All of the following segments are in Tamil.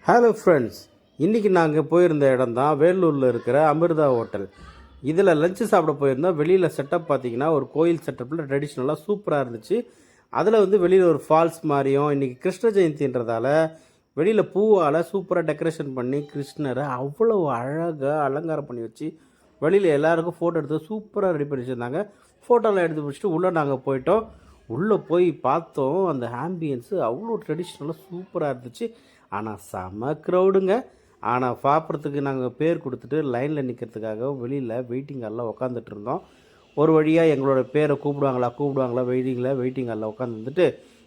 ஹலோ ஃப்ரெண்ட்ஸ், இன்றைக்கி நாங்கள் போயிருந்த இடம் தான் வேலூரில் இருக்கிற அமிர்தா ஹோட்டல். இதில் லஞ்சு சாப்பிட போயிருந்தோம். வெளியில் செட்டப் பார்த்திங்கன்னா ஒரு கோயில் செட்டப்பில் ட்ரெடிஷ்னலாக சூப்பராக இருந்துச்சு. அதில் வெளியில் ஒரு ஃபால்ஸ் மாதிரியும், இன்றைக்கி கிருஷ்ண ஜெயந்தின்றதால வெளியில் பூவால் சூப்பராக டெக்கரேஷன் பண்ணி கிருஷ்ணரை அவ்வளோ அழகாக அலங்காரம் பண்ணி வச்சு வெளியில் எல்லாருக்கும் ஃபோட்டோ எடுத்து சூப்பராக ரெடி பண்ணி வச்சுருந்தாங்க. ஃபோட்டோலாம் எடுத்து முடிச்சுட்டு உள்ளே நாங்கள் போயிட்டோம். உள்ளே போய் பார்த்தோம். அந்த ஆம்பியன்ஸு அவ்வளோ ட்ரெடிஷ்னலாக சூப்பராக இருந்துச்சு. ஆனால் செம க்ரௌடுங்க. ஆனால் சாப்பிட்றதுக்கு நாங்கள் பேர் கொடுத்துட்டு லைனில் நிற்கிறதுக்காக வெளியில் வெயிட்டிங் ஹாலில் உட்காந்துட்டு இருந்தோம். ஒரு வழியாக எங்களோட பேரை கூப்பிடுவாங்களா வெயிட்டிங் ஹாலில் உட்காந்துட்டு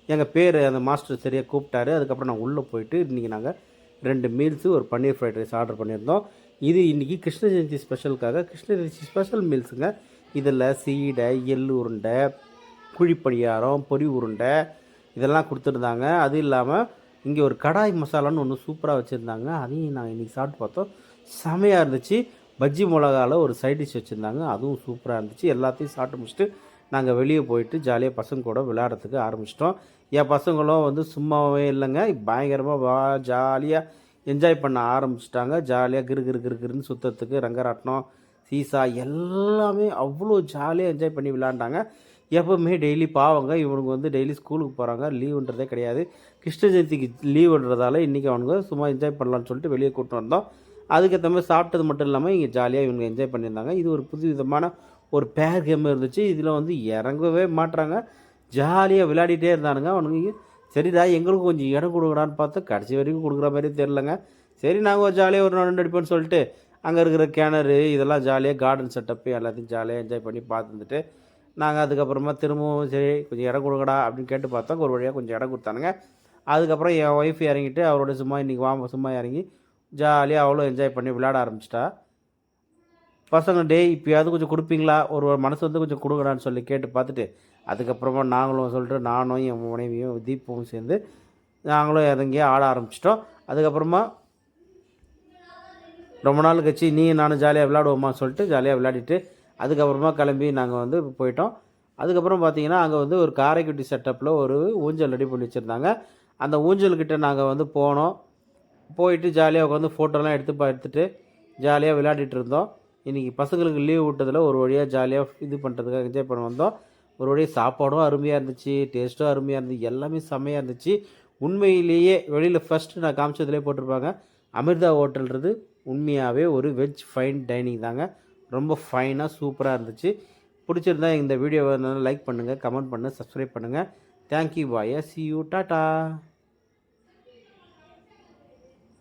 எங்கள் பேர் அந்த மாஸ்டர் சரியாக கூப்பிட்டாரு. அதுக்கப்புறம் நாங்கள் உள்ளே போயிட்டு இன்றைக்கி நாங்கள் 2 மீல்ஸு ஒரு பன்னீர் ஃப்ரைட் ரைஸ் ஆர்டர் பண்ணியிருந்தோம். இது இன்றைக்கி கிருஷ்ண ஜெயந்தி ஸ்பெஷலுக்காக கிருஷ்ண ஜெயந்தி ஸ்பெஷல் மீல்ஸுங்க. இதில் சீடை, எள்ளு உருண்டை, குழிப்பணியாரம், பொரி உருண்டை இதெல்லாம் கொடுத்துருந்தாங்க. அது இல்லாமல் இங்கே ஒரு கடாய் மசாலான்னு ஒன்று சூப்பராக வச்சுருந்தாங்க. அதையும் நாங்கள் இன்றைக்கி சாப்பிட்டு பார்த்தோம். செமையாக இருந்துச்சு. பஜ்ஜி மிளகாவில் ஒரு சைட் டிஷ் வச்சுருந்தாங்க. அதுவும் சூப்பராக இருந்துச்சு. எல்லாத்தையும் சாப்பிட்டு முடிச்சுட்டு நாங்கள் வெளியே போயிட்டு ஜாலியாக பசங்க கூட விளையாடுறதுக்கு ஆரம்பிச்சிட்டோம். என் பசங்களும் சும்மாவே இல்லைங்க, பயங்கரமாக ஜாலியாக என்ஜாய் பண்ண ஆரம்பிச்சிட்டாங்க. ஜாலியாக கிருன்னு சுற்றுறதுக்கு ரங்கராட்டினம், சீசா எல்லாமே அவ்வளோ ஜாலியாக என்ஜாய் பண்ணி விளையாண்டாங்க. எப்போவுமே டெய்லி பாவங்க இவனுங்க டெய்லி ஸ்கூலுக்கு போகிறாங்க, லீவுன்றதே கிடையாது. கிருஷ்ண ஜெயந்திக்கு லீவுன்றதால இன்றைக்கி அவனுங்க சும்மா என்ஜாய் பண்ணலான்னு சொல்லிட்டு வெளியே கூப்பிட்டு வந்தோம். அதுக்கேற்ற மாதிரி சாப்பிட்டது மட்டும் இல்லாமல் இங்கே ஜாலியாக இவங்க என்ஜாய் பண்ணியிருந்தாங்க. இது ஒரு புது விதமான ஒரு பேர் கேம் இருந்துச்சு. இதில் இறங்கவே மாட்டுறாங்க, ஜாலியாக விளையாடிட்டே இருந்தானுங்க அவனுங்க. சரிடா எங்களுக்கும் கொஞ்சம் இடம் கொடுக்குறான்னு பார்த்தா கடைசி வரைக்கும் கொடுக்குற மாதிரி தெரிலங்க. சரி நாங்கள் ஜாலியாக ஒரு 2 அடிப்போன்னு சொல்லிட்டு அங்கே இருக்கிற கிணறு இதெல்லாம் ஜாலியாக கார்டன் செட்டப்பு எல்லாத்தையும் ஜாலியாக என்ஜாய் பண்ணி பார்த்துட்டு நாங்கள் அதுக்கப்புறமா திரும்பவும் சரி கொஞ்சம் இடம் கொடுக்கடா அப்படின்னு கேட்டு பார்த்தோம். ஒரு வழியாக கொஞ்சம் இடம் கொடுத்தானுங்க. அதுக்கப்புறம் என் ஒய்ஃப் இறங்கிட்டு அவரோட சும்மா இன்றைக்கி சும்மா இறங்கி ஜாலியாக அவ்வளோ என்ஜாய் பண்ணி விளையாட ஆரம்பிச்சிட்டா. பசங்க இப்போயாவது கொஞ்சம் கொடுப்பீங்களா, ஒரு மனசு கொஞ்சம் கொடுக்கடான்னு சொல்லி கேட்டு பார்த்துட்டு அதுக்கப்புறமா நாங்களும் சொல்லிட்டு நானும் என் மனைவியும் தீபமும் சேர்ந்து நாங்களும் இறங்கி ஆட ஆரம்பிச்சிட்டோம். அதுக்கப்புறமா ரொம்ப நாள் கழிச்சு நீ நானும் ஜாலியாக விளையாடுவோமா சொல்லிட்டு ஜாலியாக விளையாடிட்டு அதுக்கப்புறமா கிளம்பி நாங்கள் போயிட்டோம். அதுக்கப்புறம் பார்த்திங்கன்னா அங்கே ஒரு காரைக்குட்டி செட்டப்பில் ஒரு ஊஞ்சல் ரெடி பண்ணி வச்சுருந்தாங்க. அந்த ஊஞ்சல்கிட்ட நாங்கள் போனோம். போயிட்டு ஜாலியாக உட்காந்து ஃபோட்டோலாம் எடுத்துட்டு ஜாலியாக விளையாடிட்டு இருந்தோம். இன்றைக்கி பசங்களுக்கு லீவ் விட்டதில் ஒரு வழியாக ஜாலியாக இது பண்ணுறதுக்காக என்ஜாய் பண்ண வந்தோம். ஒரு வழியாக சாப்பாடும் அருமையாக இருந்துச்சு, டேஸ்ட்டும் அருமையாக இருந்துச்சு, எல்லாமே செம்மையாக இருந்துச்சு. உண்மையிலேயே வெளியில் ஃபஸ்ட்டு நான் காமிச்சதுலேயே போட்டிருப்பாங்க, அமிர்தா ஹோட்டல்ன்றது உண்மையாகவே ஒரு வெஜ் ஃபைன் டைனிங் தாங்க. ரொம்ப ஃபைனாக சூப்பராக இருந்துச்சு. பிடிச்சிருந்தா இந்த வீடியோவை லைக் பண்ணுங்கள், கமெண்ட் பண்ணுங்கள், சப்ஸ்கிரைப் பண்ணுங்கள். Thank you bye, see you, tata.